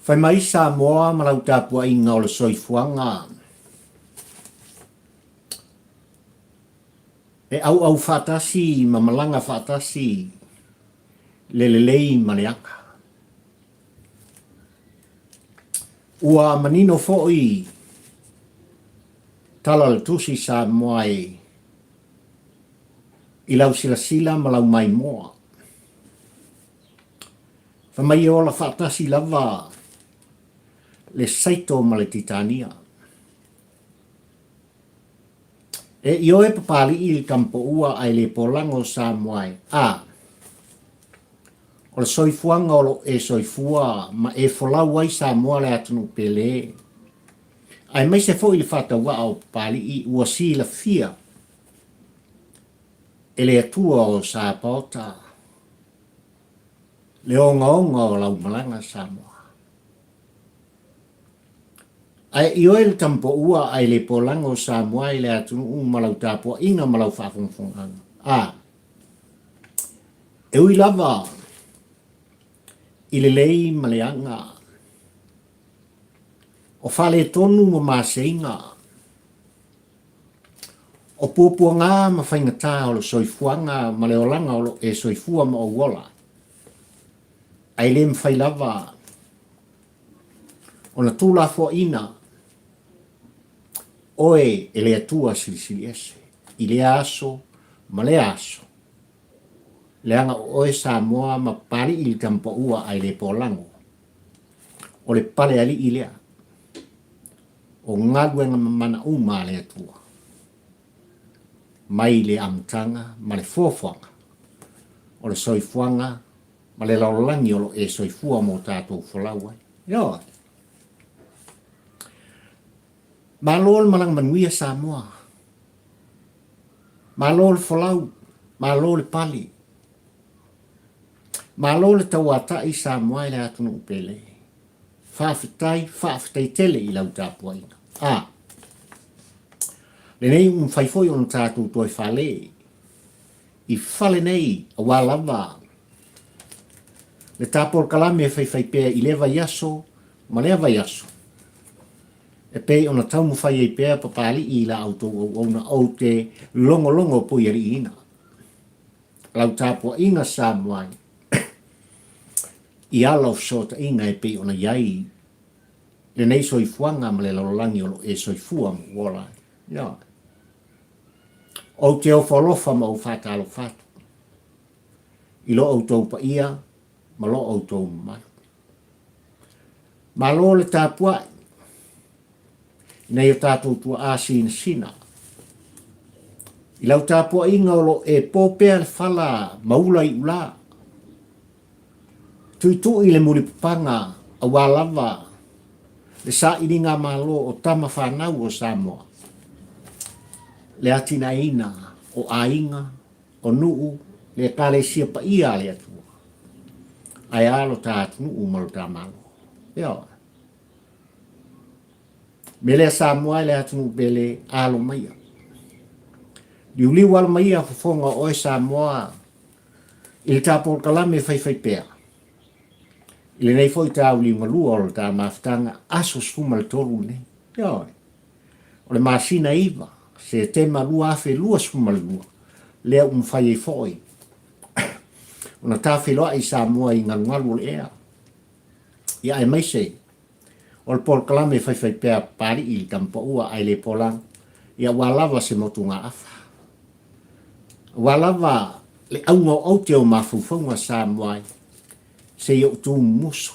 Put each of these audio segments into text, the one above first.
Fai mai sa moa malau tapua inga o le soifuanga. E au fatasi ma malanga fatasi lelelei maleaka. Ua manino fo'i tala le tusi sa moai i lau sila malau mai moa. Fa mai o la fatasi lava le saito ma le titania. E io e papali il campo ua ai le polango sa moai. O le soifuanga o lo e soifua ma e folau ai sa moa le atunu pele. Ai mai se fo il fata wa o papali i ua si la fia. E le atua o sa pauta. Le onga o lau malanga sa moa. Ai io el campo ua ai le polango sa moa le atunu malau tapua inga malau fafungfunga. E ui lava i le lei maleanga. O fale tonu ma maseinga. O pupua ngā ma whaingata o lo soifuanga ma le olanga o lo e soifua ma o wola. Ai le mwhai lava o na tūla fo ina oe e le atua silisili ese. I le aso ma le aso. Le anga oe sa moa ma pari il campo ua ai le polango. O le pale ali i lea. O ngaluenga mana uma le atua. Mai le amtanga ma le fofuanga. O le soifuanga ma le laulangi o lo e soifua mo tātou whalauai. Yo. Malol malang manuia sa moa. Malol whalau. Malol pali. Malole tawata i sa moa le atunu upele. Whaafitai tele i lau tāpua ina. Le nei whaifoi on tātou toi whale. I whale nei a wālava. Le tāpor kalame whai pēr i le vai aso, ma le vai aso. E pei ona taumu whai e pēr papali i la auto o na au te longo pui ari ina. Lau tāpua ina sa moa i ala sota inga e pe ona iai le nei soifuanga ma le lalolangi o lo e soifua ma wola. Ya. O te o whalofa ma o whata alo whatu. I lo au tau pa ia ma lo au tau mai. Ma lo le tāpua nei o tātou tua āsina sina. I lau tāpua inga o lo e pōpea le whala maula i ula. Tuitu i le mulipanga a wālava le sa ininga malo o tama whanau o Samoa. Le atina ina o ainga, o nuu, le kale sia pa ia le atua. Ai alo tātu nuu malu tā malo. Eo. Me le Samoa le atu nuu bele alo maia. Liuli wala maia fafonga oe Samoa il tāpol kalame whai pēr. Ile nei foi tau li malua o ta maftanga aso suma le toru ne. Yo. O le masina iva se te malua afe lua suma le lua. Lea fai e foi. Ona ta loa i Samoa i ngalu le ea. Ia e mai se. O le por kalame fai pea pari i tampa ua ai le polang. Ia walava se motunga afa. Walava le au te o mafufonga Samoa se yo tu muso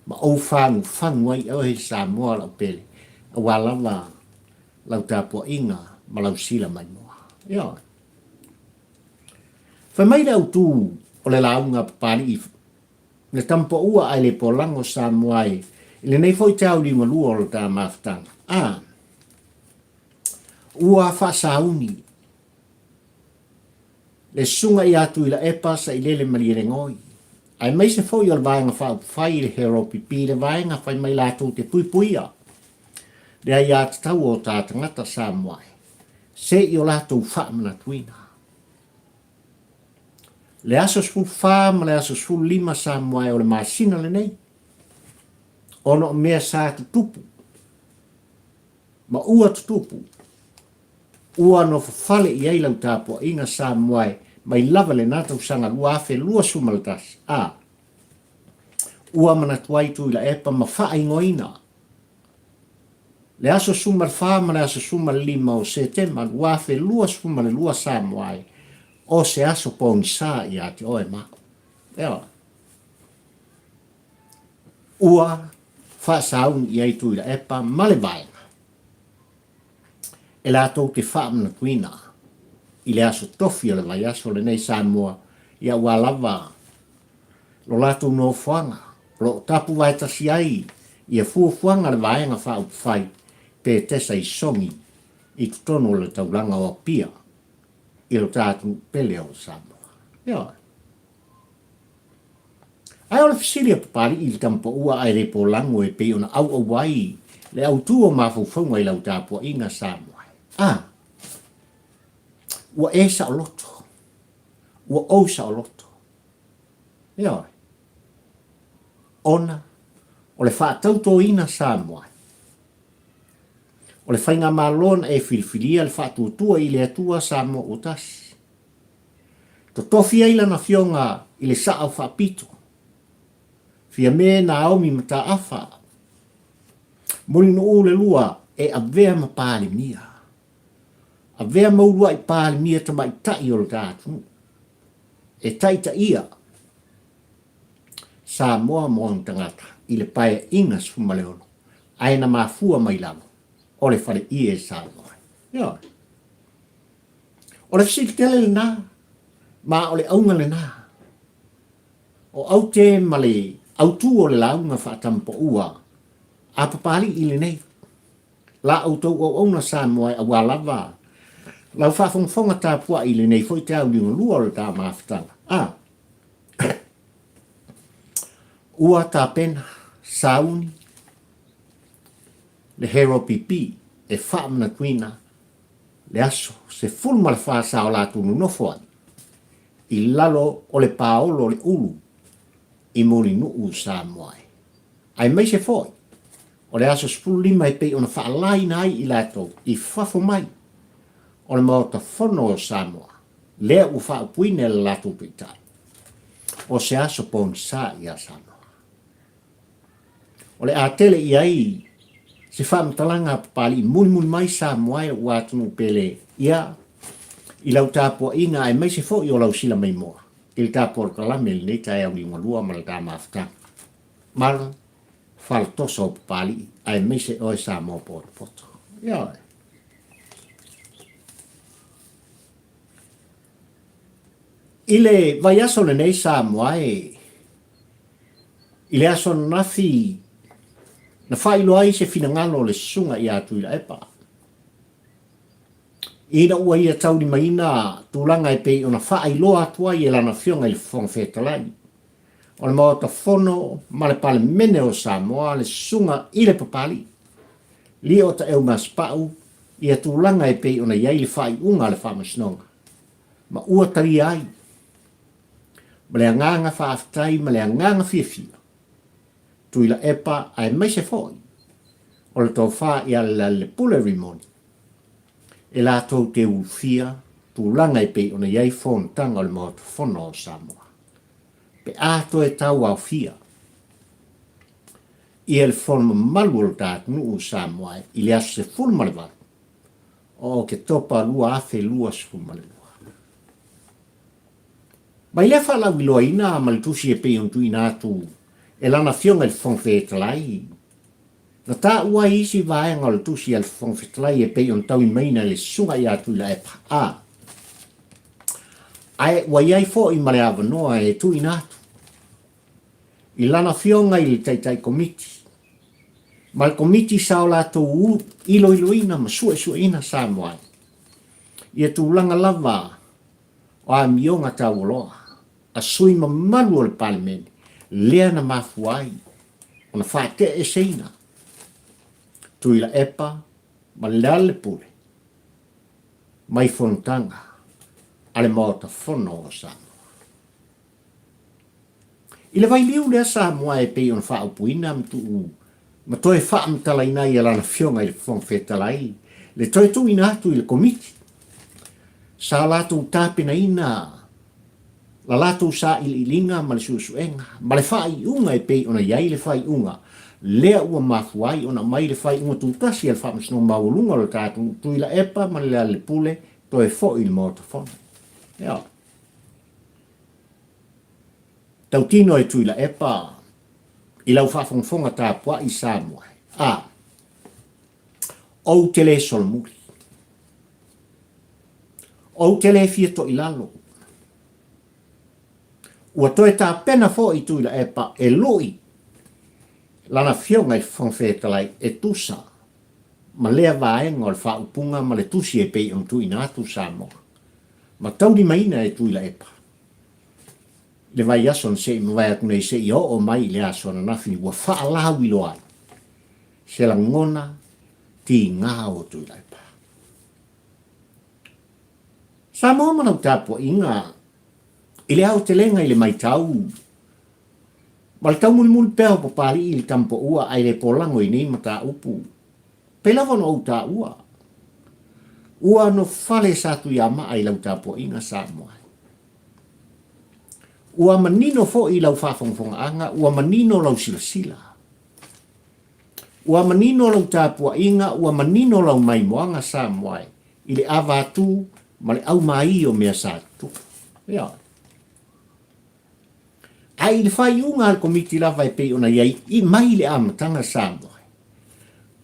ma o fangu ai o he Samoa la pele a wala la tapo inga ma la sila mai moa yo fa mai da tu o le launga pali le tampo ua ai le polango Samoa le nei foi tau di malu o ta maftang ua fa sauni le sunga i atu i la epa sa i lele maliere ngoi. Ai mai se foi o vaenga whai le hero pipi le vaenga whai mai lātou te puipuia. Le ai atu tau o tā tangata Samoa. Se i o lātou whaamana tuina. Le aso sfu wha ma le aso sfu lima Samoa o le masina le nei. Ono o mea sa tupu. Ma ua tupu. Ua no fale i ei lau tāpua inga Samoa mai lava le nata usanga lua afe lua sumaltas. Ua mana tuai tu ila epa ma faa ingoina. Le aso sumal faa ma le aso sumal lima o se te ma lua afe lua sumal lua Samoa o se aso poni saa i ati oe ma. Ea. Ua faa saun i ei tu ila epa ma le vaenga. E la tau te faa mana tuina. I le aso tofi o le vai aso le nei Samoa ia ua lava. Lo latu no fuanga. Lo tapu vai tasi ai. Ia fuanga le vaenga faa upfai. Pe tesa i songi. I tutono le taulanga o pia. I lo tātu pele o Samoa. Ia. Ai o le fisilia papari i le tampo ua ai re po lango e pe ona au au wai. Le au tuo mafaufaunga i lau tāpua inga Samoa. Ua e sa o loto. Ua o sa o loto. Ia. Ona. O le wha tauto ina Samoa. O le whainga malona e filifilia le wha tuatua i le atua Samoa o tasi. To tofi aila na fionga i le saa o wha pito. Fia me na aomi mata afa. Moni no o le lua e avea ma pāle mia. A vea maurua i pāle mia ta mai tai o le tātu. E taita ia. Samoa moan tangata. I le pae inga sumaleono. Aina mafua mai lamo. O le whare i e Samoa. Ia. O le fisikitele le nā. Ma o le aunga le nā. O au te male. Au tu o le launga whaatampo ua. A papali i le nei. La au tau o auna Samoa a walava. Lau whaafonga tāpua i le nei foi te au linga lua o le tā mawhitanga. Ua tā pena, sauni, le hero pipi, e whaamana tuina, le aso, se fulma le whaasa o la tunu nofoan, i lalo o le paolo le ulu, i mori nuu Samoa. Ai mai se foi, o le aso spulu lima e pei ona whaalai nai i lato, i whafo mai, o le maota whono o Samoa, lea u whaapuine le lato pitai, o se aso pon sa i a Samoa. O le atele i ai, se whaamtalanga pali muni mai Samoa o atunu pele ia, i lau tāpua inga ai mai se fo i o lau sila mai moa. Il tāpua o kalame le nei tae au li lua ma le tā mawhitanga. Mara, whal tosa o pali, ai mai se oe Samoa po poto. Ia. Ile vai aso le nei Samoa ile aso nafi na whailo ai se finangalo le sunga i atu ila epa. Ina ua ia tauri maina tūlanga e pei ona whaailoa atua i elana fionga i le whongwhetalai. O le maota whono ma le pale mene o Samoa le sunga i le papali. Li o ta eu maspau i a tūlanga e pei ona iai le whai unga le whamasnonga. Ma ua tari ai. Ma le anganga whaaftai ma le anganga fiafia. Tu ila epa ai mai se foi. O le tau wha i ala le puleri moni. E la tau te ufia, tu langa i pei ona iai whontanga o le maota whono o Samoa. Pe ato e tau au fia. I e le whono malu o le tātu nuu Samoa i le aso se fulma le vatu. O ke topa lua afe lua se fulma le lua. Mai le wha lau iloa ina ma le tusi e pei on tu ina atu e lana fionga le whongwhetalai. Na tā ua isi vaenga o le tusi al whongwhetalai e pei on tau i maina le sunga i atu la epa. Ai ua iai fo i mare awanoa e tu ina atu. I lana fionga i le taitai komiti. Ma le komiti sao la tau ilo ina ma sua ina Samoa. Ia tūlanga lava o a mionga tau loa. A sui ma malu o le palimene. Lea na mafuai, ona whaate e seina. Tui la epa, ma leale pule. Mai fontanga, ale maota fono o Samoa. I le vai liu lea Samoa e pei ona whaupuina mtu Ma toi whaamtalai nai ala na fionga i le whangwhetalai. Le toi tu ina atu i le komiti. Sa lātou tāpena ina. La lātou sa ili ilinga ma le susuenga. Ma le whai unga e pei ona iai le whai unga. Lea ua mafuai ona mai le whai unga tūtasi al whamasino maulunga lo tātou. Tui la epa ma le pule toi fo i le motofona. Ia. Tau tino e tui la epa. I lau whawhongfonga tā pua i Samoa. O tele solmuri. O tele fia to i lalo. Ua toe tā pena fo i tui la epa e loi. Lana fionga i whangwhetalai e tusa. Ma lea vaenga o le whaupunga ma le tusi e pei on tui nātu Samoa. Ma tauri maina e tui la epa. Le vai ason se i mwai atu nei se i o mai le aso na nafi ua whaalau i loa. Se la ngona ti ngā o tui la epa. Samoa manau tāpua inga i le au te lenga i le mai tau. Ma le tau muli pēo po pari i le tampo ua ai le polango i nei mata upu. Pela vono au tā ua. Ua no fale satu i ama ai lau tāpua inga Samoa. Ua manino fo i lau whawhongfonga anga, ua manino lau sila sila. Ua manino lau tāpua inga, ua manino lau mai moanga Samoa. I le avatu, ma le au mai o mea sātu. Ia. Ai le whai unga al komiti lava e pei ona iai, i mai le amatanga Samoa.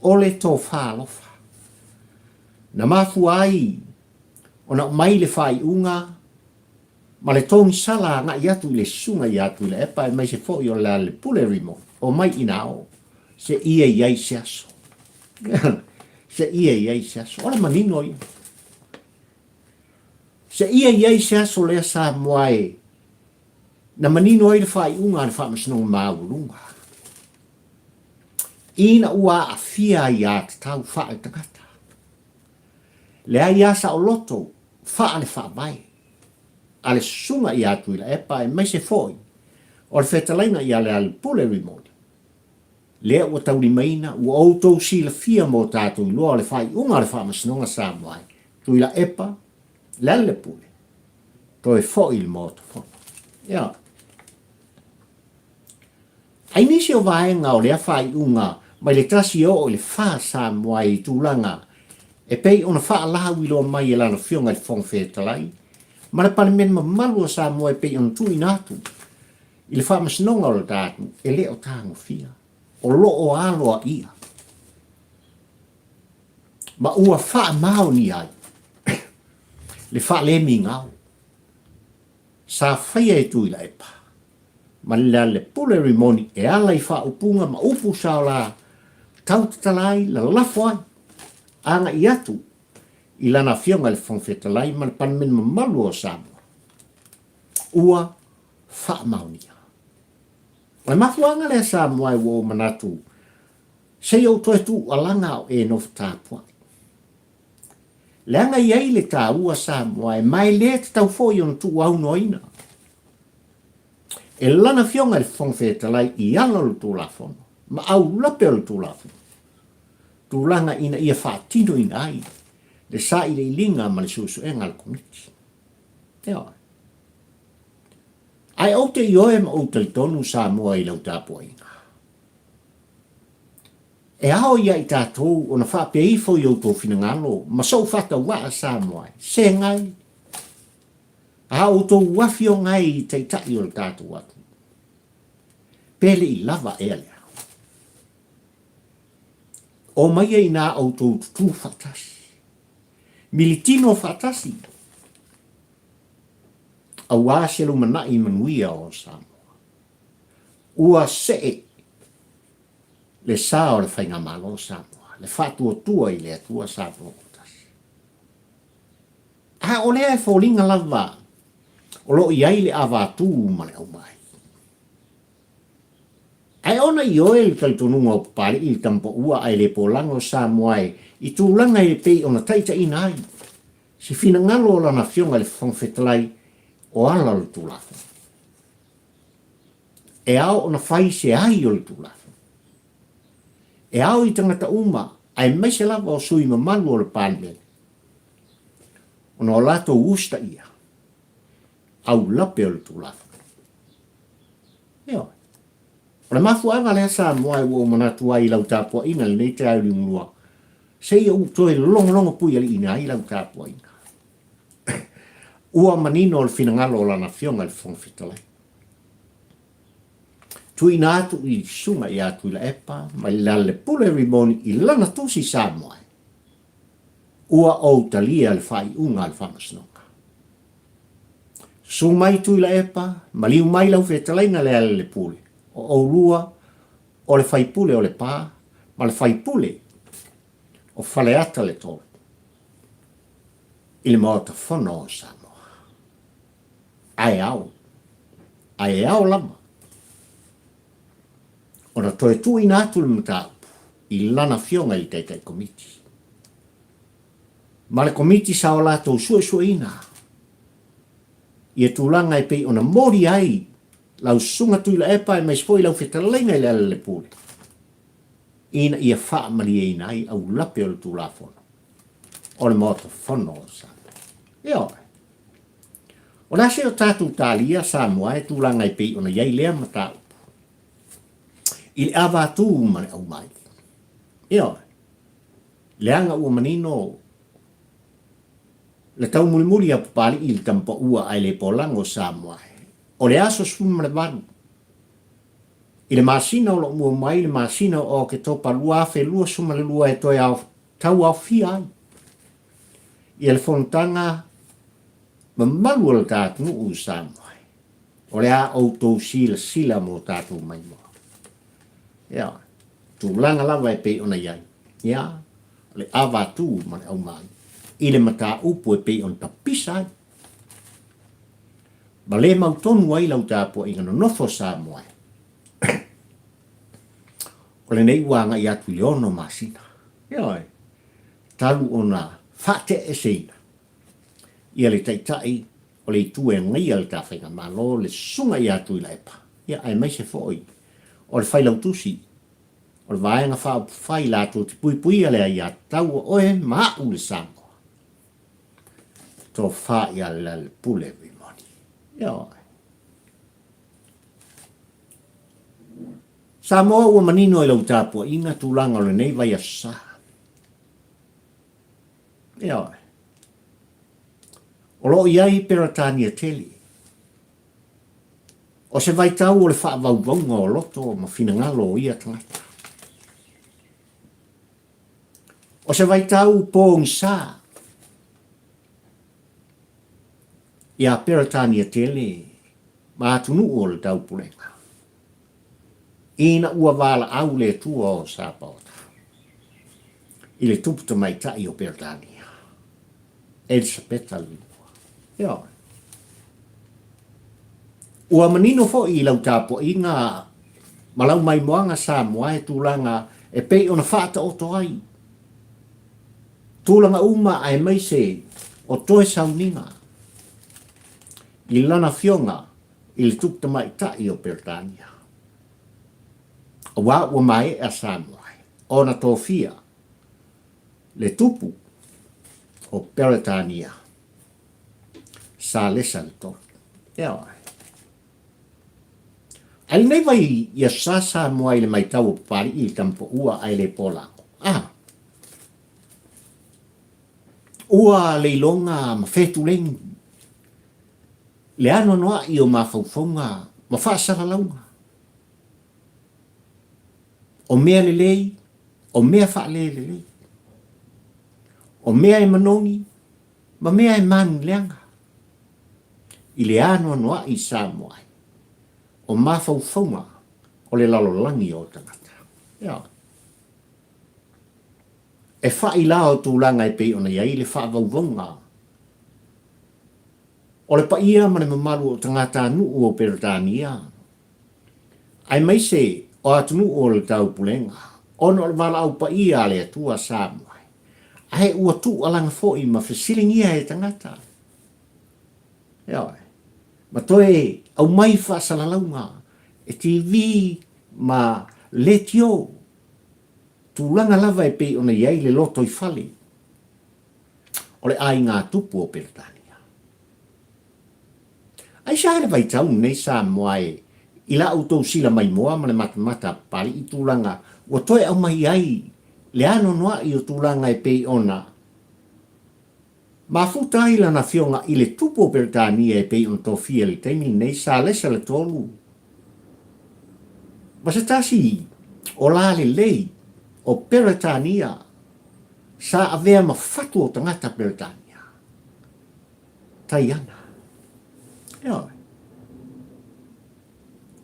O le tō whālofa. Na mafu ai, ona mai le whai unga, ma le tōngi sala nga i atu i le sunga i atu i le epa e mai se fo i o le pule rimo, o mai ina o, se ia iai se aso. Se ia iai se aso, ora manino ia. Se ia iai se aso lea Samoa e, na manino ai le whai unga le whamasino maurunga. Ina ua a fia i atu tau whae tangata. Lea i asa o loto, wha le wha vai. Ale sunga i atu i la epa e mai se foi. O le whetalaina i ale pule rimoni. Lea ua tauri maina, ua outou si la fia mo tātou i loa le whai unga le whamasinonga Samoa. Tu i la epa, le pule. To e foi il moto fona. Ia. Ai nisi o vaenga o lea whai unga, mai le tasi o le wha Samoa i tūlanga. E pei ona wha lau i loa mai e lana fionga i whongwhetalai. Ma le pale ma malua Samoa e pei on tui nātu. I le whamasinonga o le tātu, e leo tāngo fia. O lo o aloa ia. Ma ua wha mao ni ai. Le wha le mi ngau. Sa whaia e tui la epa. Ma le pule rimoni e ala i wha upunga ma upu sao la. Tau tatalai la lafo ai. Anga i atu. I lana fionga le whangwhetalai ma le panmen ma malu o Samoa. Ua wha maunia. Mai mafuanga le Samoa e wo manatu. Se au toe tu alanga o e nof tāpua. Le anga iei le tā ua Samoa e mai le te tau fo yon tu au noina. E lana fionga le whangwhetalai i ala lu tū la fono. Ma au lape lu tū la fono. Tūlanga ina ia whaatino ina ai. Le sa i le ilinga ma le susu e ngal komiti. Ea. Ai au te ioe ma au te tonu Samoa i lau tāpua inga. E ao ia i tātou o na whapea i fo i au tō whina ngalo, ma sau whata waa Samoa. Se ngai. A au tō wafio ngai i te tai o le tātou atu. Pele i lava e alea. O mai e ina au tō tutu whatasi. Militino fatasi. Awa selu manai manuia o Samoa. Ua se le sao le whainga malo Samoa. Le fatua tua i le atua Samoa. Ha o lea e fōlinga lava. O lo iai le avatu ma le au mai. Ai ona i oe le taitonunga o pari i tampo ua ai le polango Samoa i tūlanga i pei ona taita ina ai. Si fina ngalo o lana fionga le whangwhetalai o ala le tūlafo. E ao ona whai se ai o le tūlafo. E au I tangata uma, ai mai se lava o sui mamalu o le palmele. Ona o lato usta ia. Au lape o le tulafa. Eo. Ona mafuanga le sa moa o manatu ai lau tapua ina le nei te ai limulua. Se ia utoe longo pui ali ina ai lau tapua ina. Ua manino o le finangalo o lana fionga le fonfitalai. Tui na atu I sunga I atu ila epa, ma I lale pule rimoni I lana tusi sa moa. Ua o talia le fai unga le famasnoka. Sumai tu ila epa, ma liu mai lau fetalainga le ale le pule. O lua, o le fai pule o le pā, ma le fai pule o faleata le tolu. I le maota whono o Samoa. Ai au lama. Ora toe tu ina atu le mataupu, I lana fionga I teitai komiti. Ma le komiti sa o lato sua ina. Ia tūlanga I pei ona mori ai, lau sunga tu ila epa e mai spoi lau whetalainga I le ale le pule. Ina ia wha mali e ina ai au lape o le tūlafono. O le maota whono o Samoa. Eo. O nase o tātou tālia Samoa e tūlanga I pei ona iai lea mataupu. I le awa atu mane au mai. Eo. Leanga ua manino le tau mulimuli a papali I le tampa ua ai le polango Samoa. O le aso suma le vanu. I le masina o lo mua mai le masina o ke topa lua fe lua suma le lua e toi au tau au fia ai. I le fontanga mamalu o le tātunu u Samoa. O le a outou sila mo tātou mai mo. Ia. Tu langa lava e pe ona iai. Ia. Le awa tu mane au mai. I le mata upu e pe on tapisa ai. Ma le mautonu ai lau tāpua inga no nofo Samoa. O le nei wanga I atu leono masina. Ia. Talu ona whate e seina. Ia le taitai o le tue ngai al tawhenga malo le sunga I atu I la epa. Ia ai mai se foi. O le whailau tusi. O le vaenga whai lato te pui ale ai a tau o e maa le Samoa. To whai ala le pule vimoni. Ia. Samoa ua manino I lau tāpua inga tūlanga o le nei vai a sa. Ia. O lo iai peratania teli. O se vai tau o le wha vauvaunga o loto ma finangalo o ia tangata. O se vai tau pōng sa. Ia peratania teli ma atunu o le tau pulenga. Ina ua wala au le tua o Sapota. I le tuputa mai tai o peratania. Elisabetta lua. Ia. Ua manino fo I lau tāpua inga malau mai moanga Samoa e tūlanga e pei ona whaata o toai. Tūlanga uma ai mai se o toe sauninga. I lana fionga I le tuputa mai tai o Peratania. Wa ua mai a Samoa. Ona tōwhia le tupu o Peratania. Sa lesa le tō. Ea ai. Ai nei vai ia sa Samoa I le mai tau o pari I tampo ua ai le polango. Ua leilonga ma fetulengi. Le ano noa I o mawhauwhaunga ma whaasara launga. O mea lelei, o mea whaalelei. O mea e manongi, ma mea e manu leanga. I le ano noa I Samoa. O mawhauwhaunga o le lalolangi o tangata. Ia. E whaila o tūlanga e pei ona iai le whaavauvonga. O le paia mane mamalu o tangata nuu o Peratania. Ai mai se o atunu o le tau pulenga. Ono le wala au paia le atua Samoa. Ahe ua tu alanga foi ma fesilingia e tangata. Ia. Ma toe au mai whaasalaunga. E TV ma letio. tūlanga lava e pei ona iai le loto i whale. O le ai ngā tupu o Peretania. Ai sa hele vai tau nei sa moae i la autou sila mai moa ma le matamata pali i tūlanga ua toe au mai ai le ano noa i o tūlanga e pei ona. Ma futa ai lana fionga i le tupu o Peretania e pei on tofia le teimi nei sa lesa le tolu. Ma se tasi o la le lei o Peretania sa avea ma fatu o tangata Peretania. Tai ana. Eo.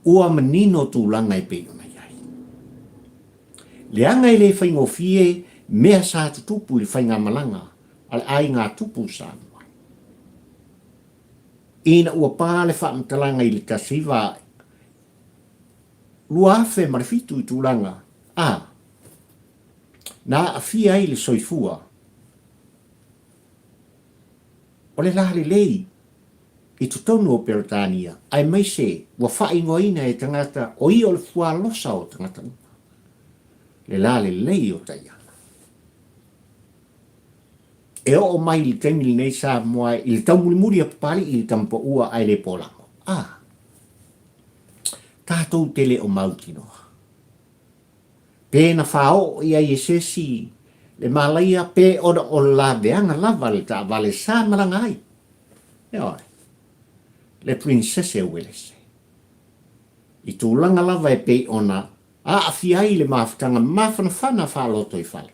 Ua manino tūlanga e pei ona iai. Le anga i le whaingofie mea sa tutupu i whainga malanga ale ai ngā tupu sa mua. Ina ua pāle whaamtalanga i le tasiva lua afe marifitu i tūlanga. Na afia i le soifua. O le lahale lei i tutonu o Peretania ai mai se ua whaingoina e tangata o i o le fua losa o tangata una. Le lahale lei o taiana. E o mai li temili nei sa moa i le taumulimuri a pali i le tampo ua ai le polamo. Tātou tele o mautinoa. Pēna whao i a iesesi le malaia pē oda o la veanga lava le ta vale sa marangai. Eoi, le princesse welese. I tūlanga lava e pē ona a awhiai le maafutanga mawhanawhana whaloto i whale.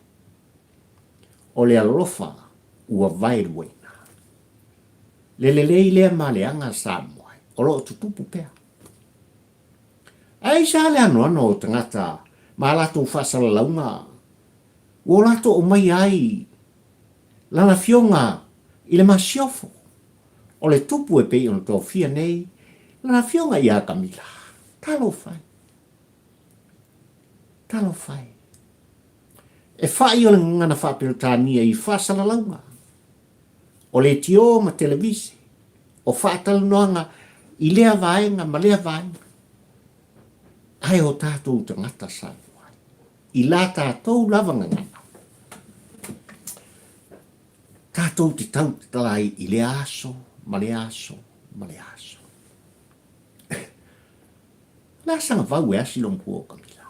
O le alofa ua vairuena. Le lei lea maleanga sa moai, o lo tutupu pēa. Ai sa le ano o tangata ma lato whasala launga. O lato o mai ai. Lana fionga i le masiofo. O le tupu e pei on tō fia nei. Lana fionga i a Camila. Talo fai. Talo fai. E whai o le ngana whaperetania i whasala launga. O le tio ma televisi. O whaatala noanga i lea vaenga ma lea vaenga. Ai o tātou tangata sa. I la tātou lavanga ngana. Tātou te tau te talai i le aso, ma le aso, ma le aso. La sanga vau e asi lompu o Camila.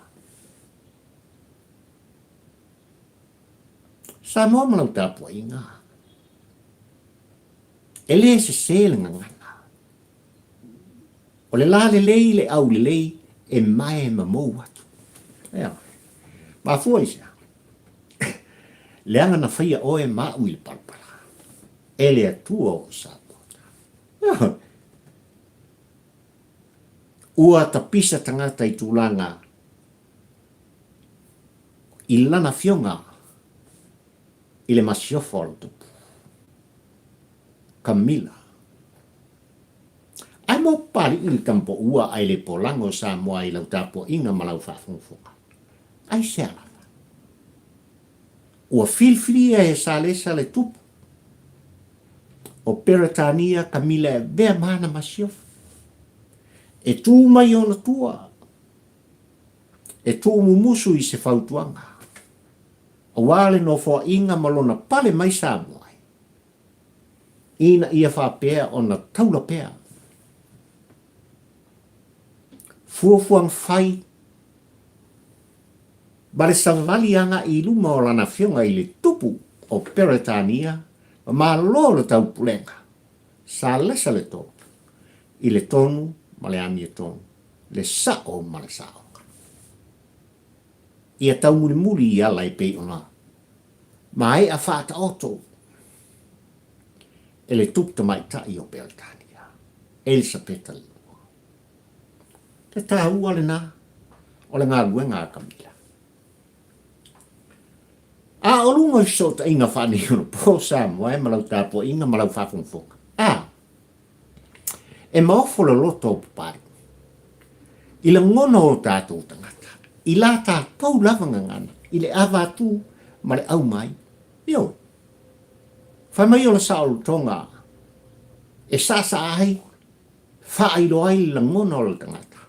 Sa moa malau tāpua i ngā. E le se selenga ngana. O le la le lei le au le lei e mai ma mou atu. Ea. Ma fua isa. Leanga na whaia oe ma ui le palpala. E le atua o sa pota. Ua tapisa tangata i tūlanga. I lana fionga. I le masiofo al tupu. Camila. Ai mo pari i tampo ua ai le polango sa moa i lau tapo inga malau whafunfuka. Ai se ala. Ua filfilia e sa lesa le tupu. O Peretania Camila e vea mana masiof. E tū mai ona tua. E tū mumusu i se fautuanga. O wale no fo inga malona pale mai sa moa. Ina ia whapea ona taula pea. Fuafuang fai. Bale savalianga i luma o lana fionga i le tupu o Peretania ma lolo tau pulenga. Sa lesa le tō. I le tonu ma le ami e tonu. Le sao ma le sao. Ia tau muri i ala i pei ona. Ma ai a whaata oto. E le tupta mai tai o Peretania. Elisabetta Lua. Te tāua le nā. O le ngā luenga a Camila. A o lunga i sota inga whani ono po sa moa e malau tāpua inga malau whafunfunga. E maofo le loto o pupari. I le ngono o tātou tangata. I la tātou lavanga ngana. I le avatu ma le au mai. Io. Whai mai o le saolu tonga. E sasa ai. Whairo ai le ngono o le tangata.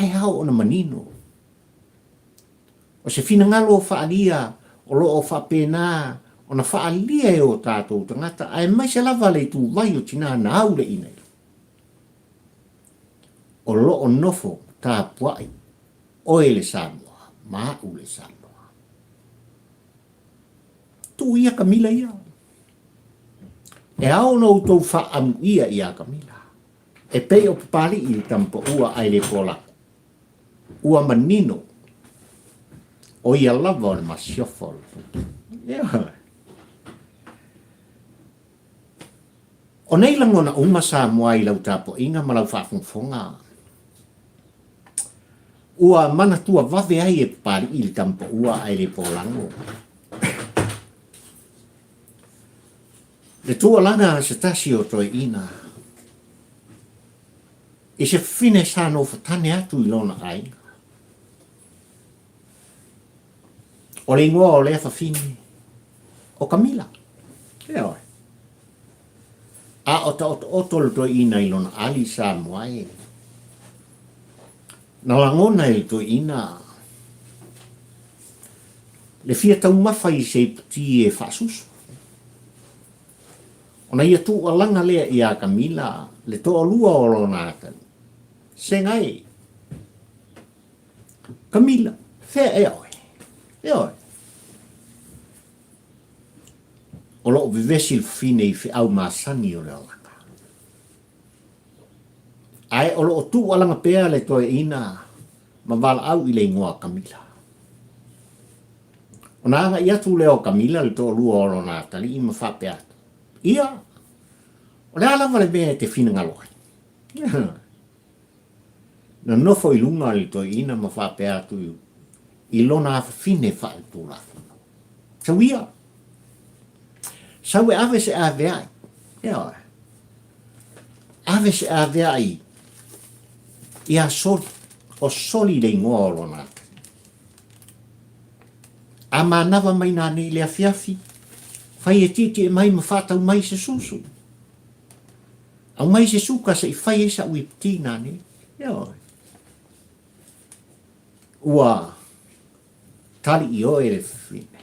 Ai hao o na manino. O se fina ngalo o whaalia, o lo o whapena, o na whaalia e o tātou tangata, ai mai se lava le tu vai o tina na aure ina. O lo o nofo tā puai, o e le Samoa, maa u le Samoa. Tu ia Kamila ia. E ao no tau whaamu ia Kamila. E pei o pali i tampa ua ai le pola. Ua manino. O ia lava o le masiofo. O nei langona uma Samoa i lau tapo inga ma lau whaafonga. Ua mana tua wave ai e pari i le tampa ua ai le polango. Le tua langa se tasi o toi ina. I se fine sano fatane atu i lona ai. O le ingoa o le fa fine. O Kamila. Eo. A o ta oto le toi ina i lona ali Samoa e. Na langona i toi ina. Le fia tau mawhai se puti e whasusu. Ona ia tu alanga lea i Kamila, le toa lua o lona atani. Se ngai. Kamila, whea e oe. E oe. O loo vivesi le fine i au masani o le alaka. Ai o loo tu alanga pea le toa ina, ma wala au i le ingoa Kamila. Ona anga ia tu leo Kamila le toa lua o lona atani i ma whapea. Ia, o le ala vale mea te fina ngaloi. Na nofo i lunga li toi ina ma whapea tu i lona afa fine whae tūla. Sau ia. Sau e ave se a veai. Ia. Ave se a veai. Ia soli. O soli le ingoa o lona. A manava mai nā nei le afiafi. Fai e titi e mai ma whatau mai se susu. Au mai se suka se i fai e sa ui piti nā nei. Ia. Ua tali i oe le fine.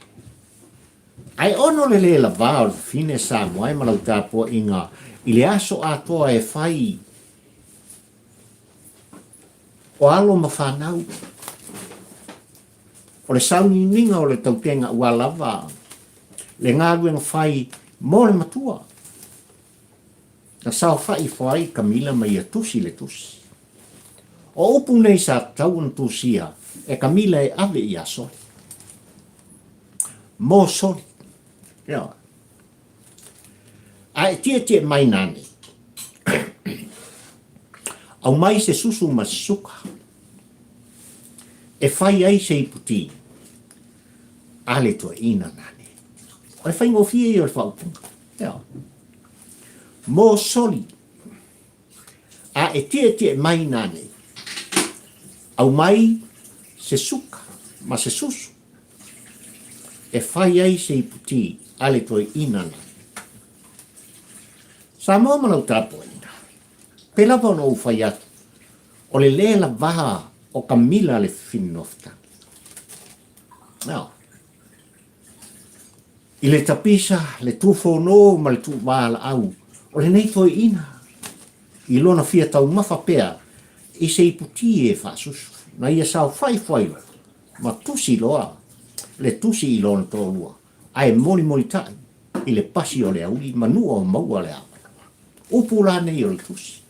Ai ono le la vao le fine Samoa e malau tāpua inga i le aso atoa e fai o alo ma whanau. O le sauni ninga o le tautenga ua lava. Le ngāruenga fai mo le matua. Na sao fai fai Kamila mai a tusi le tusi. O upu nei sa tau na tusia e Kamila e ave i a soli. Mo soli. Ia. A e tia mai nani. Au mai se susu ma suka. E fai ai se iputi. Ale tua ina nani. O e fai ngofie i o le whaupunga. Ia. Mo soli. A e tia mai nani. Au mai se suka, ma se susu. E fai ai se iputi, ale toi inana. Sa moa manau tāpua ina. Pela wano u fai atu. O le lela vaha o Kamila le finofta. Now, i le tapisa, le tūwhono, ma le tūwala au. O le nei toi ina. I lona fia tau mawhapea. I se iputi e whasusu. Na ia sao fai ma tusi loa, le tusi i lona tō lua, ai moli tai, i le pasi o le auli, manua o maua le awa. Upu la nei o le tusi.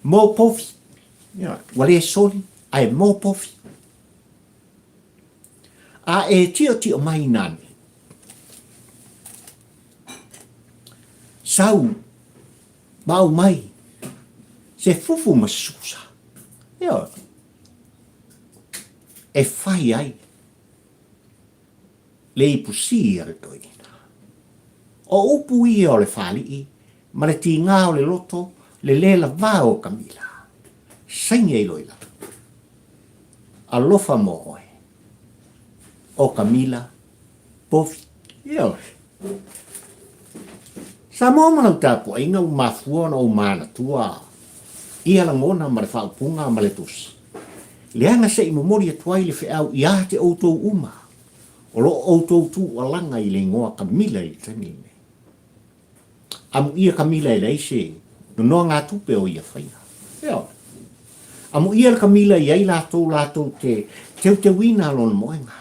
Mō pofi, wale soli, ai mō pofi. A e tio mai nani. Sau, mau mai, se fufu masusa. Ia. E fai ai. Le ipusi ar toina. O upu ia o le fali i, ma le tingā o le loto, le lela vā o Kamila. Sainga i loila. Alofa mo oe. O Kamila, pofi. Ia. Sa mo manau tāpua inga u mafua na u mana tua. Ia la ngona ma le whaupunga ma le tusi. Leanga se imo mori atuai le whiau i a te outou uma. O lo outou tu o langa i le ngoa Kamila i tani me. Amu ia Kamila i leise, no noa ngā tupe o ia whaia. Eo. Amu ia Kamila i ai lātou te wina lona moenga.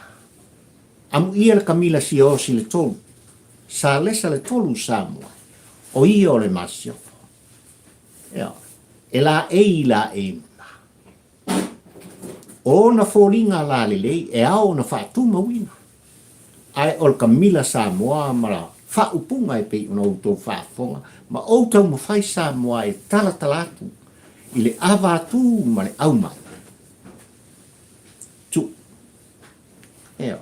Amu ia Kamila si o si le tolu. Sa lesa le tolu sa mua. O ia o le masiofo. Eo. E la e o na fōringa la lelei, e ao na whaatuma wina. Ai o Kamila Samoa mara whaupunga e pei una outou whaafonga, ma outou ma whai Samoa e talatalatu, i le avatu ma le aumai. Tu. Eo.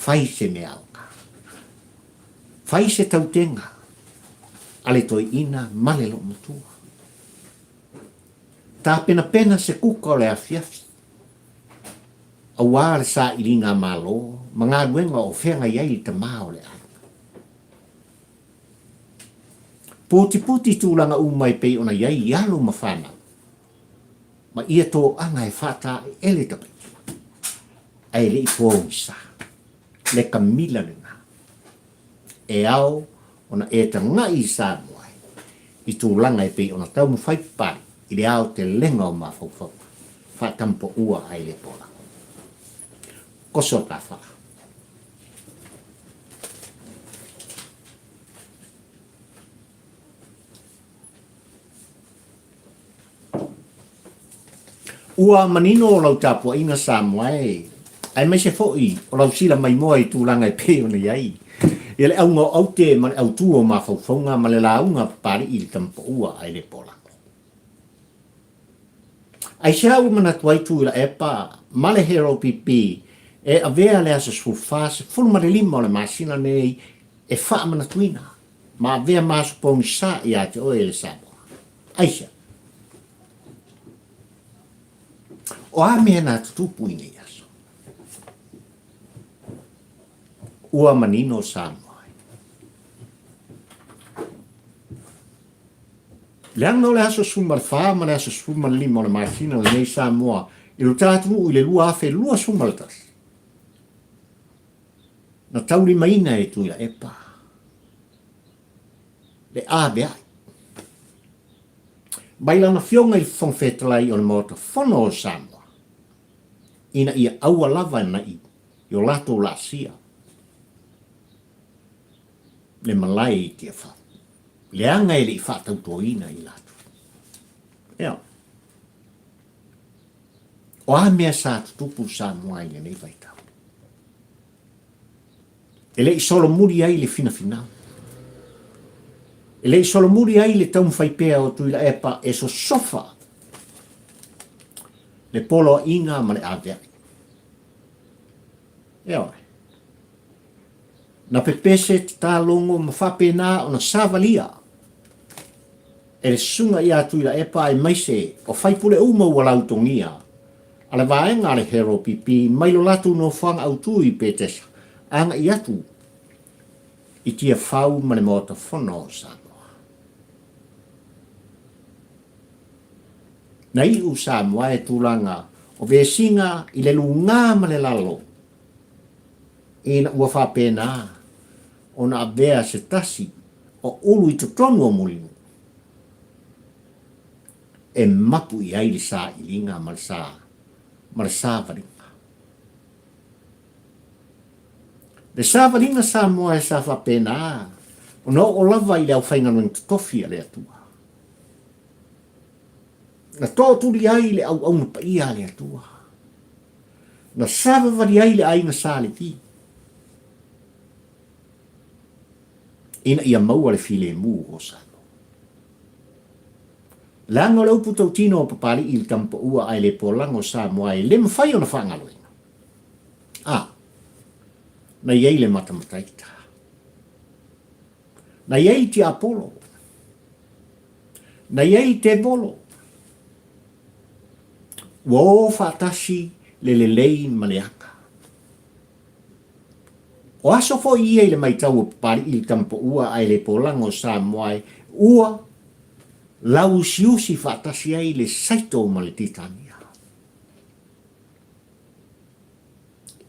Whai se me auka. Whai se tautenga. Ale toi ina malelo matua. Tā pena se kuka o le afiafi. A wā le sa ili ngā malo, ma ngā ruenga o whenga iai li ta mao le ai. Puti tūlanga umai pei ona iai ialo ma whana. Ma ia tō anga e whata e ele tapai. Ai le i pōngisa. Le Kamila le ngā. E au, ona e ta ngai sa moai. I tūlanga e pei ona tau mu whaipari. I le au te lenga o mawhauwhau. Whatampo ua ai le pola. Koso ta wha. Ua manino o lau tāpua inga sa moai. Ai mai se fōi, o lau sila mai moa i tūlanga i peo na iai. I le au ngā au te mani au tū o mawhauwhaunga ma le launga pari i le tampo ua ai le pola. Ai siau mana tuai tu ila epa, male hero pipi, e avea le asa sufase, fulu mare lima o le masina nei, e faa mana tuina, ma avea masu pongi sa i ate oe le sabo. Aisha. O a mea nā tutupu ine yaso. Ua manino sa moai. Leang no le aso sumar wha, ma le aso sumar lima o le maasina le nei sa moa, i lo tātumu i le lua afe lua sumar tas. Na tauri maina e tuila epa. Le a bea. Baila na fionga i whongwhetalai o le mota whono o sa moa. Ina ia aua lava na i o lato la sia. Le malai i tia wha. Leanga e li whatau toina i latu. Eo. O a mea sa tutupu sa moa i nei vaitau. E le i solo muri ai le fina finau. E le i solo muri ai le tau mwhaipea o tuila epa e so sofa. Le polo inga ma le avea. Eo. Na pepese te tālongo ma whapena o na savalia. E le sunga i atuila epa e maise o whaipule uma ua lautongia. Ale vaenga le hero pipi mailo latu no whanga autu i petesa. Anga i atu. I tia whau ma le mota whono Samoa. Na i u Samoa e tūlanga o vesinga i le lunga ma le lalo. Ina ua whapena o na avea se tasi o ulu i totonu o mulinu. E mapu i aile sa i linga ma le sa varinga. Le sa varinga sa moa e sa whapena o no o lava i le au whainga nung tofi a le atua. Na tō turi ai le au na pa ia le atua. Na sa vari ai le ainga sa le ti. Ina ia maua le file mu o sa. Lango lau puto tino o papari il tampo ua ai le polango sa moa e le mwhai o na whangaloina. Na iei le matamataita. Na iei ti Apollo. Na iei te bolo. Wo whatasi le lei maleaka. O aso fo iei le maitau o papari il tampo ua ai le polango sa moa e ua lau siusi whatasi ai le saito ma le titania.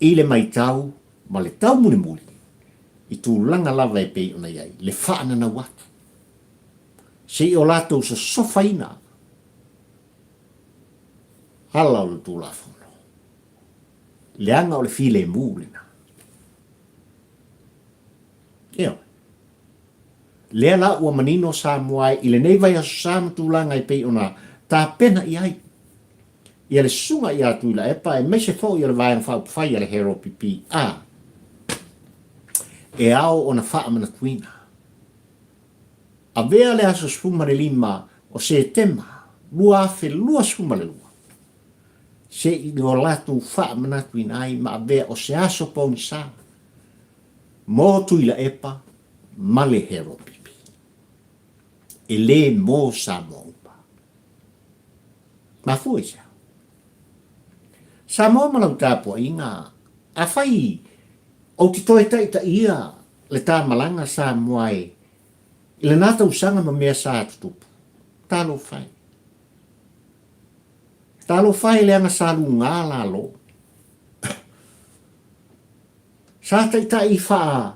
I le mai tau, ma le tau muli muli. I tūlanga lava e pei ona iai, le whaana na watu. Se i o lātou sa sofaina, hala o le tūlafono. Le anga o le file mūlina. Eo. Lea la ua manino sa moai, i le nei vai aso sa matulanga i pei ona tā pena i ai. Ia le sunga i atu i la epa, e meise fo i le vai ang whai le hero pipi. E ao ona wha amana tuina. A vea le aso spuma le lima o se tema, lua afe lua spuma le lua. Se i o latu wha amana tuina ai, ma a vea o se aso poni sa. Mo tu i la epa, ma le hero pipi. E le mo sa mo upa. Ma fui sa. Sa mo malau tāpua inga, a whai o ti toi taita ia le tā malanga sa moai, i le nata usanga ma mea sa atutupu. Tālo whai. Tālo whai le anga sa lu ngā la lo. Sa taita i wha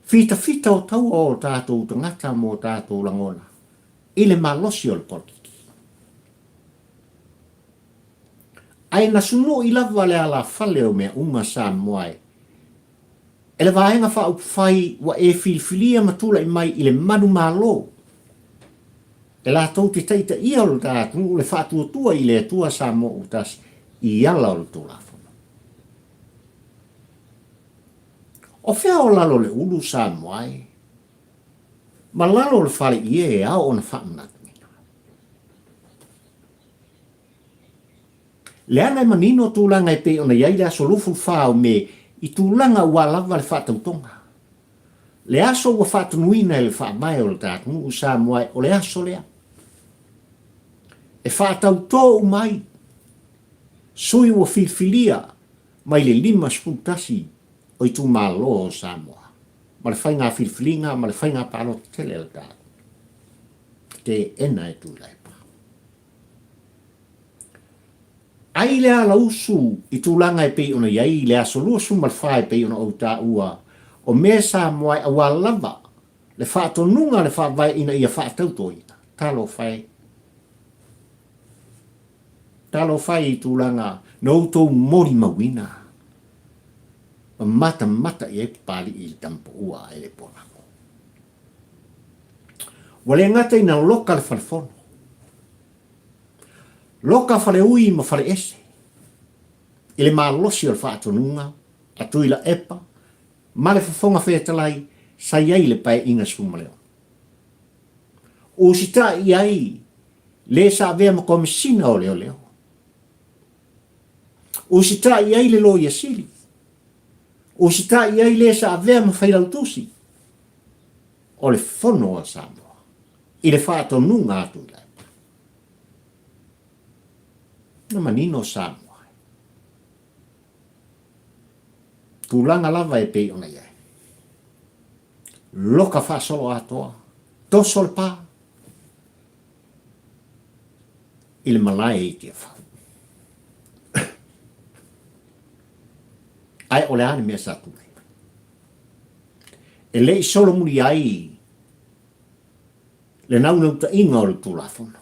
fita o tau o tātou tangata mo tātou langona. I le malosi o le politiki. Ai na sunu i lava le ala fale o mea unga sa moai. E le vaenga wha upwhai wa e filfilia matula i mai i le manu malo. E la tau te teita ia o le tātou le wha tua i le tua sa mo utas i ala o le tūlafono. O whea o lalo le ulu sa moai. Ma lalo le whale i e au o na wha mnatu. Le ana manino tūlanga i pe ona iai le aso lufu whao me i tūlanga ua lava le whātautonga. Le aso ua whātunuina e le whaamai o le tātunu u sa moai o le aso lea. E whātautou mai. Sui ua filfilia mai le 5 sputasi o i tū malo o sa moa. Ma le whainga filfilinga, ma le whainga palo tele le tātunu. Te ena e tūlai. Ai lea la usu i tūlanga e pei ona iai lea solua sumal whae pei ona o tā ua o mea sa moai a wā lava le whātonunga le whaavai ina ia whātautoina. Tālo whae. Tālo whae i tūlanga nou tō mori mawina. Mata i e pāli i tampo ua e le ponako. Wale ngata ina loka le whalefono. Loka fale ui ma fale ese. Ile maa losi o le whaatonunga, a tuila epa, ma le whafonga whetalai, sa iai le pae inga suma leo. O sita iai, le sa avea ma komisina o leo leo. O sita iai le lo ia sili. O sita iai le sa avea ma whailautusi. O le fono a Samoa. I le whaatonunga atu lai. Na manino Samoa. Tūlanga lava e pei ona iai. Loka whaasolo atoa. Tosol pā. I le malai e tia whau. Ai ole ane mea sa tūlai. E lei solo muri ai. Le naunau ta inga o le tūlafono.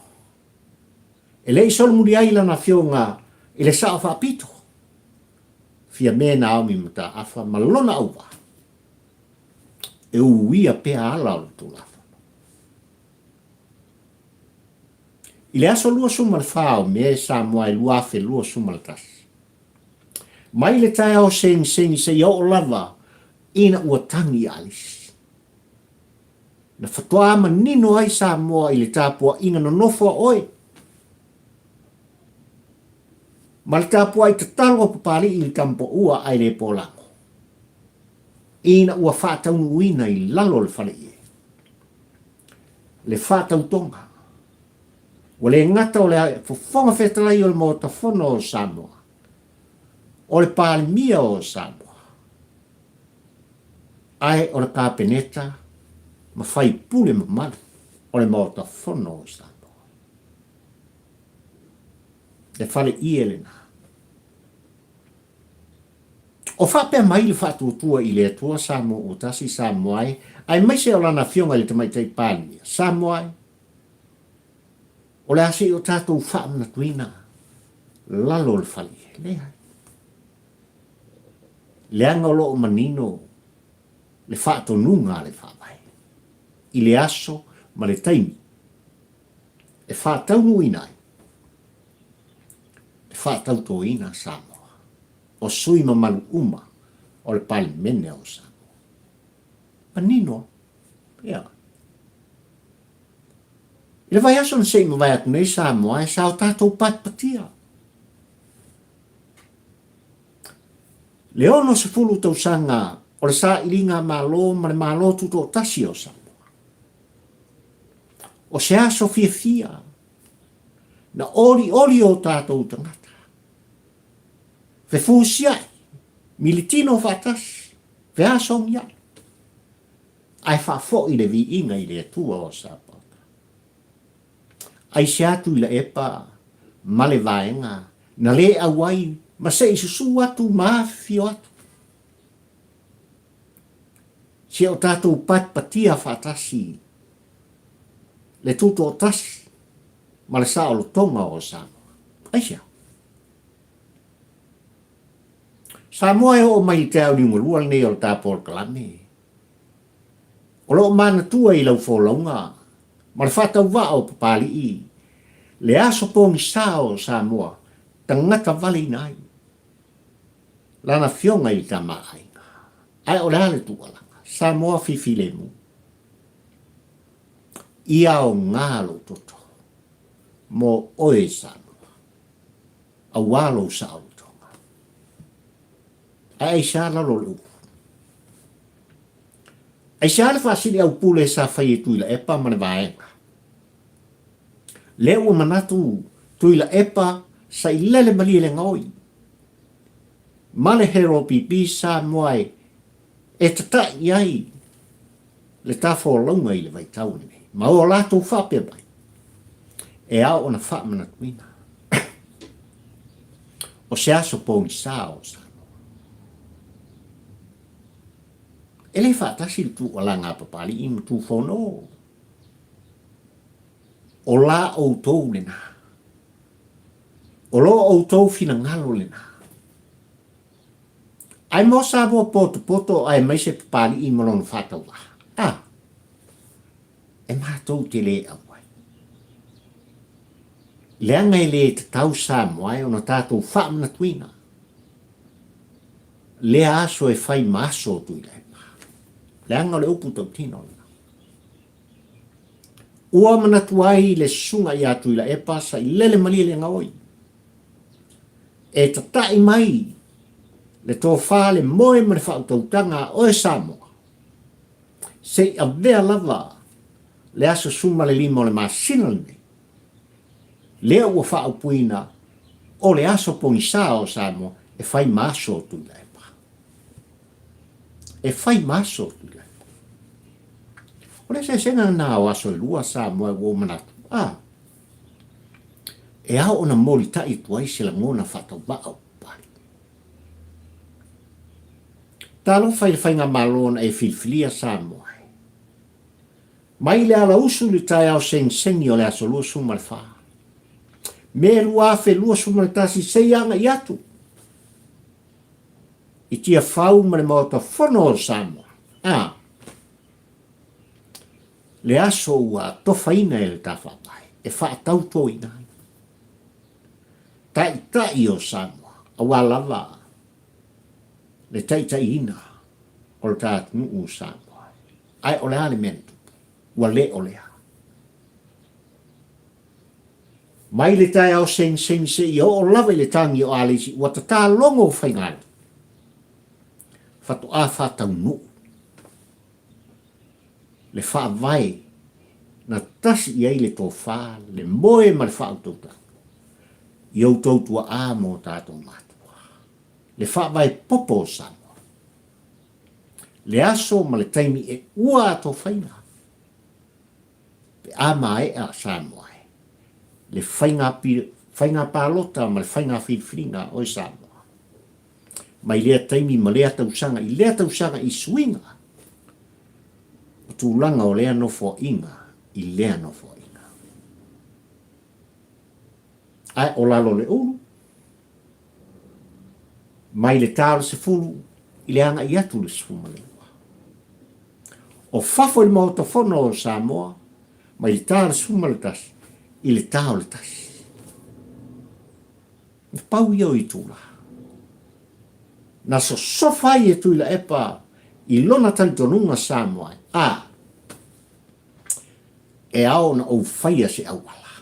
E lei solo muri ai lana fionga i le sao whaapito. Fia mea na au mi mata afa malona auwa. E uia pea ala o le tūlafono. I le aso lua sumal whao mea sa moa i luafe lua sumal tasi. Mai le tae o sengi se iau lava ina ua tangi alis. Na whatua ama nino ai sa moa i le tāpua inga no nofua oe. Ma le tāpua i tatalo papali i le tampo ua ai le polango. Ina ua whātaunu ina i lalo le whale ie. Le whātau tonga. Wa le ngata o le whafonga whetalai o le mota whono o Samoa. O le pālimia o Samoa. Ai o le kāpeneta ma whai pule ma manu o le mota whono o Samoa. Le whale ie le nā. O whapea mai le whatuatua i le atua Samoa o tasi Samoa ai mai se o lana fionga le tamai tei pālia. Samoa o le ase o tātou whaamna tuina lalo le whali. Lea. Leanga o loo manino le whaatonunga le whaamai. I le aso ma le taimi. E whaataunu inai. E whaatauto ina Samoa. O sui mamalu uma o le pali mene o Samoa. Manino. Ia. I le vai aso na sei ma vai atu nei Samoa e sa o tātou patpatia. Le ono se fulu tau sanga o le sa ilinga malo ma le malo tuto tasi o Samoa. O se aso fia fia. Na oli o tātou tangata. Fe fusiai, militino fatas, fe aso miai. Ai fa fo i le vi inga i le atua o Sapata. Ai se atu i le epa, ma le vaenga, na le awai, ma se isusu atu mafio atu. Se o tātou patpatia fatasi, le tuto o tasi, ma le sa o lo tonga o Samoa. Ai se Samoa e o mai te au ni ngurua nei o tāpol kalame. O lo mana tua i lau wholaunga. Ma le whatau wa o papali i. Le aso pongi sao Samoa. Tangata vali nai. Lana fionga i ta mai. Ai o le ale tua langa. Samoa fifile mu. Ia o ngalo toto. Mo oe Samoa. A walo sao. Ai sa la lo. Ai sa le fasili au pule sa fai tu la epa man vai. Le o manatu tu la epa sa ilele mali le ngoi. Male hero pipi sa moai e tata iai le tafo longa i le vai tau ni. Ma o la tu fa pe bai. E a ona fa manatuina. O se aso poni sa o sa. Ele fatasi tu olanga papali im tu fono. O la o tou lena. O lo o tou fina ngalo lena. Ai mo sabo poto ai mai se papali im lon fatawa. Ah. E ma tou te le awai. Leanga ele te tau Samoa ona tātou whaamna tuina. Le aso e fai maso tuina. Leanga le upu tau tino. Ua manatuai le sunga i atu i la epa sa i lele mali le ngaoi. E tatai mai le tō wha le moe ma le whautautanga o e Samoa. Se a vea lava le aso suma le lima o le masina le. Lea ua whaupuina o le aso pongisa o Samoa e whai maso tu la epa. E whai maso tu la. Ora se sena na o aso lua Samoa o manatu. Ah. E au ona moli tai tuai se la ngona whatau bau pari. Talo whai ngā malona e filfilia Samoa. Mai le ala usu li tai au sengi o le aso lua suma le wha. Me lua fe lua suma le tasi seianga i atu. I tia whau ma le mauta whono o Samoa. Ah. Le aso ua tofaina e le tawhapai, e whaatau tō ina. Tai o Samoa, a walawa, le tai ina, o le tātunu o Samoa. Ai o le alimentu, ua le o lea. Mai le tai au se i o lawa le tangi o alisi, ua ta longo whaingana. Fatu a whatau nuu. Le wha vai na tasi i eile tō wha, le moe ma le wha autouta. I au tautua a mō tātou mātua. Le wha vai popo Samoa. Le aso ma le taimi e ua tō whainga. Pe a mai a Samoa. Le whainga pālota ma le whainga whiwhiringa o Samoa. mai lea taimi ma lea tausanga i swinga. O tūlanga o lea no fo inga, i lea no fo inga. Ai o lalo le ulu, mai le tālo se fulu, i le anga i atu le sfuma le ua. O fafo il mauta fono o Samoa, mai le tālo sfuma le tasi, i le tāo le tasi. Pau iau i tūla. Na so sofai e tuila epa i lona talitonunga Samoa. E ao na au faia se au ala.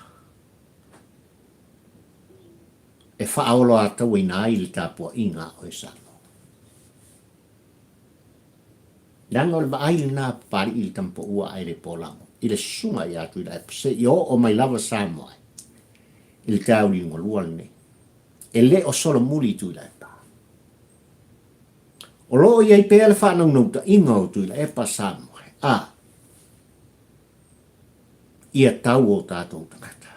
E whaolo a tau i nā i le tāpua inga o e Samoa. Langa o le vaai nā pari i le tampo ua ai le polango. I le sunga i atu i la epa se i o mai lava Samoa. I le tāu li ngolua le nei. E le o solo muri tu la epa. O loo iei pēle whanau nauta inga o tu la epa Samoa. Ia tau o tātou tangata.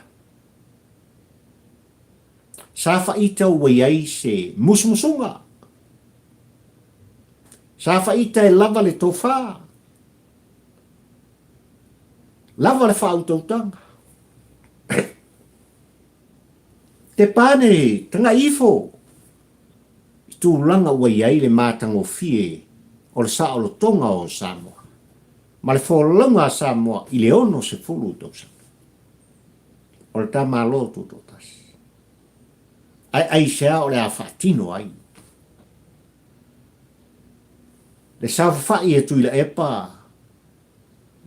Sa whaita ua iei se musmusunga. Sa whaita e lava le tōwha. Lava le whautautanga. Te pāne, tanga ifo. I tūlanga ua iai le mātango fie o le saolo tonga o Samoa. Ma le whōlanga a Samoa i le ono se fulu tausanga. O le tā mālo tūtotas. Ai sea o le a whaatino ai. Le sawhawhai e tui la epa.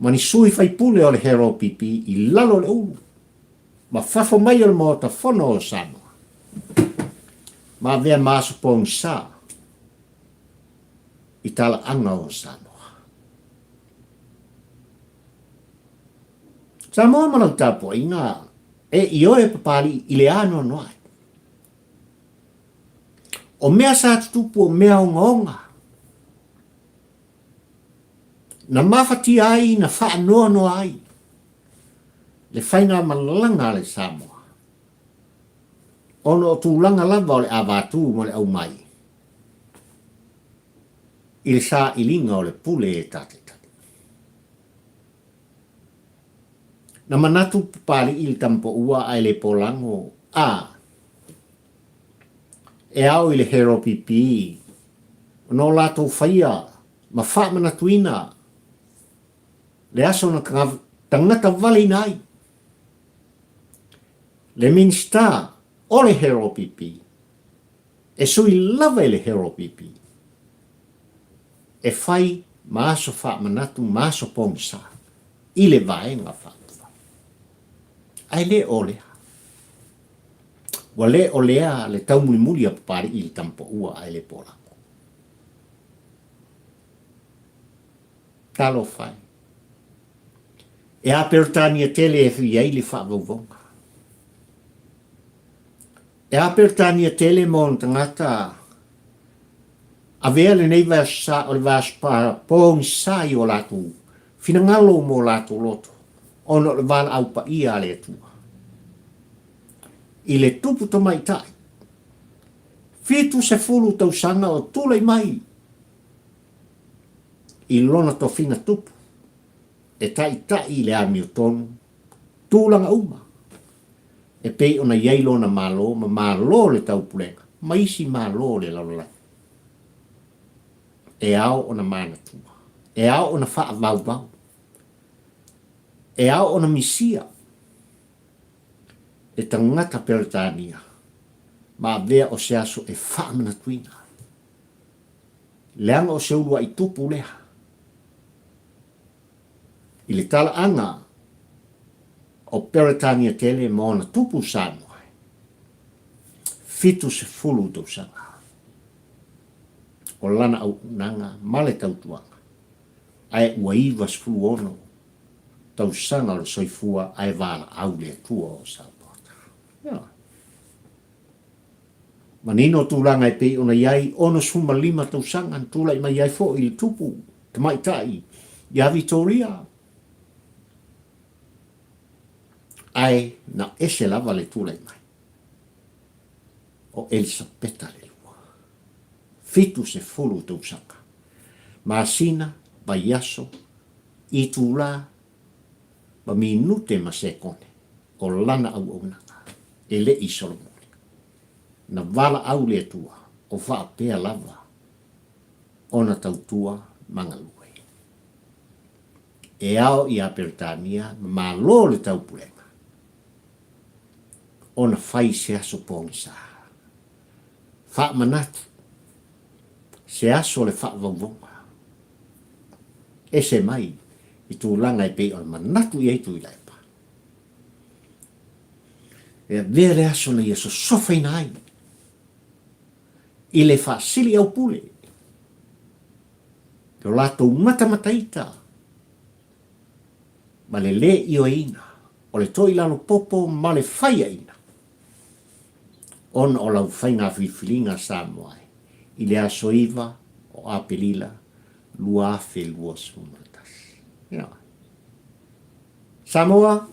Mani sui whaipule o le hero pipi i lalo le ulu. Ma whafo mai o le mōta whono o Samoa. Ma vea māsu pōng sā. I tala anga o Samoa. Samoa manau tāpua i ngā. E i oe papari i le ano noai. O mea sa tutupu o mea onga. Na mawhati ai, na wha noa no ai. Le whainga malanga le Samoa. Ono o tūlanga lava o le awatu mo le au mai. I le sā ilinga o le pule e tate. Na manatu pali il tampo ua ai le polango. E au i le hero pipi. No lato whaia. Ma wha manatuina. Le aso na tangata vali nai. Le minsta o le hero pipi. E sui lava le hero pipi. E fai maaso wha manatu maaso pongsa. I le vaenga wha. Ai le olea. Wa le olea le tau muli a papari i le tampo ua ai le polango. Talo fai. E a pertania tele e fi ai le wha vauvonga. E a pertania tele mon tangata a vea le nei vasa o le vaspa pong sai o latu. Finangalo mo latu loto. Ono le vala au pa ia le tua. I le tupu to mai tai. Fitu se fulu tau sanga o tule mai. I lona to fina tupu. E tai le ami o tonu. Tūlanga uma. E pei ona iei lona malo, ma malo le tau pulenga. Ma isi malo le lalolai. E ao ona mana tua. E ao ona faa vau. E ao ona misia. E tangata peritania. Ma vea o se aso e whaamana tuina. Leanga o se urua i tupu leha. I le tala anga o peritania tele maona tupu Samoa. Fitu se fulu tau sanga. O lana au nanga male tau tuanga. Ai waiva se fulu ono. Tau sanga le soifua ai vala au le tua o Samoa. Manino tūlanga e pei ona iai ono suma lima tau sanga tūla i mai iai fo i tupu te mai tai ia Victoria. Ai na ese lava le tūla i mai. O Elisabeta le lua. fitu se fulu tausaka. Masina, ba yaso, i tūla, ba minute ma sekone, o lana au au nanga, e le i Solomoni. Na wala au le tua, o wha pea lava, ona tautua mangalue. E ao i a Peritania, ma lo le taupulenga. Ona fai se aso pongisa. Wha manatu, se aso le wha vauvonga. E se mai, i tūlanga e pe o manatu i eitu i laipa. E vere aso na yeso sofa ina ai. I le wha sili au pule. Te o lato matamataita. Ma le le i o ina. O le toi lalo popo ma le whaia ina. On o lau whainga whiwhilinga sa moai. I le aso iwa o apelila lua fe lua sumatas. Yeah. Samoa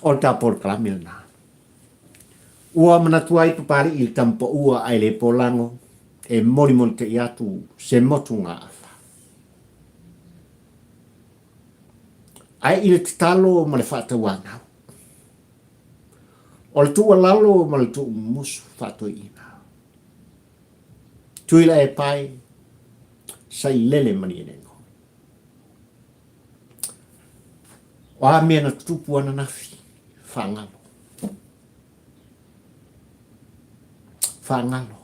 o ta por kalamilna. Ua manatuai papari i tampo ua ai le polango e mori te iatu se motu ngā afa. Ai i le talo ma le whātawana. O le tua lalo ma le tua musu whātoi ina. Tuila e pai sa i lele mani e nengo. O a mea na tupu ana nafi, whangalo. Whangalo.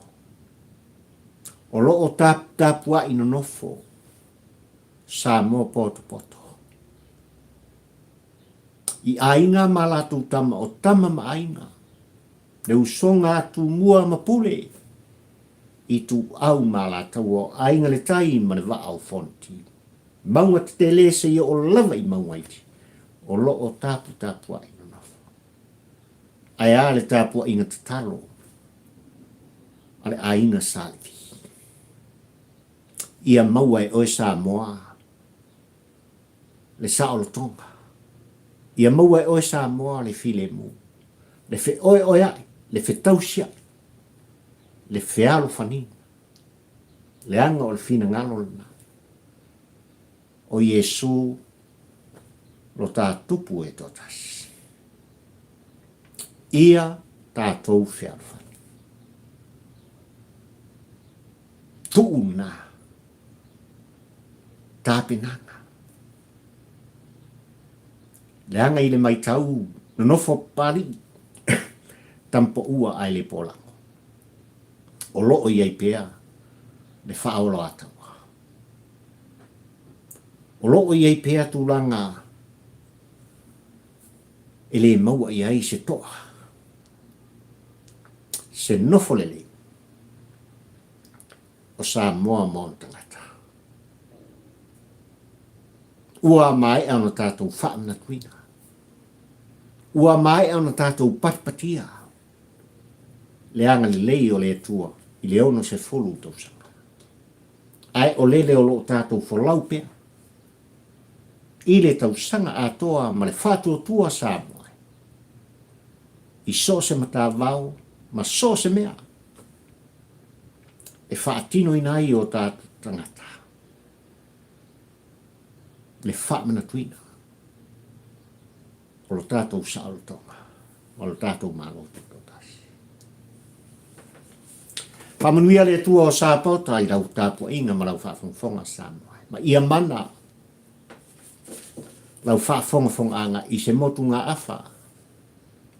O lo o tapua ino nofo, sa mo poto poto. I ainga malatu tama o tama ma ainga. Le usonga atu mua mapule. I tu au malata o ainga le tai ma le wa au fonti. Maunga te le se i o lava i maunga iti. O lo o tapua ino nofo. Ai a le tapua ina te talo. Ale ainga salvi. Ia maua e oe sa moa. Le sao lo tonga. Ia maua e oe sa moa le file mu. Le fe oe ai. Le fe tausia. Le fe alo fanin. Le anga o le fina ngalo lana. O Yesu lo tā tupu e totas. Ia tātou fe alo fanin. Tuuna. Tāpenanga. Leanga i le maitau, no nofo pari, tampo ua ai le polango. O loo i ai pea, le whaolo atawa. O loo i ai pea tūlanga, e le maua i ai se toa. Se nofo lele. O sa moa montangata. Ua mai au na tātou whaamna tuina. Ua mai au na tātou patpatia. Leanga li lei o le tua, i le ono se folu tausanga. Ai o lele o lo tātou folau pea. I le tausanga atoa ma le whātua tua sa moa. I so se mata vau, ma so se mea. E whaatino inai o tātou tangata. Le whaamana tuina. O lo tātou saalo tonga. O lo tātou mālotu totasi. Whamanuia le tua o sāpota i rau tāpua inga ma lau whaafonga sāmoai. Ma ia mana lau whaafonga anga i se motu ngā awha.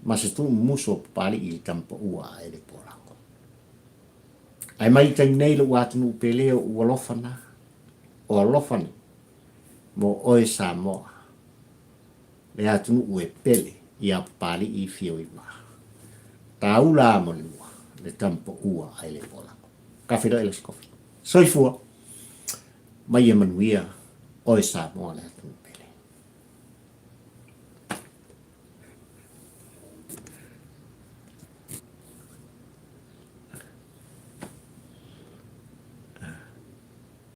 Ma se tu muso pali i tampa ua e le porango. Ai mai tai nei lo watunu peleo ua lofana. O lofani. Mo oe sa moa. Le atunu ue pele i a pali i fio i waa. Tau la mo le ua. Le tampo ua ai le porango. Kawhira ele skofi. Soifua. Mai e manuia oe sa moa le atunu.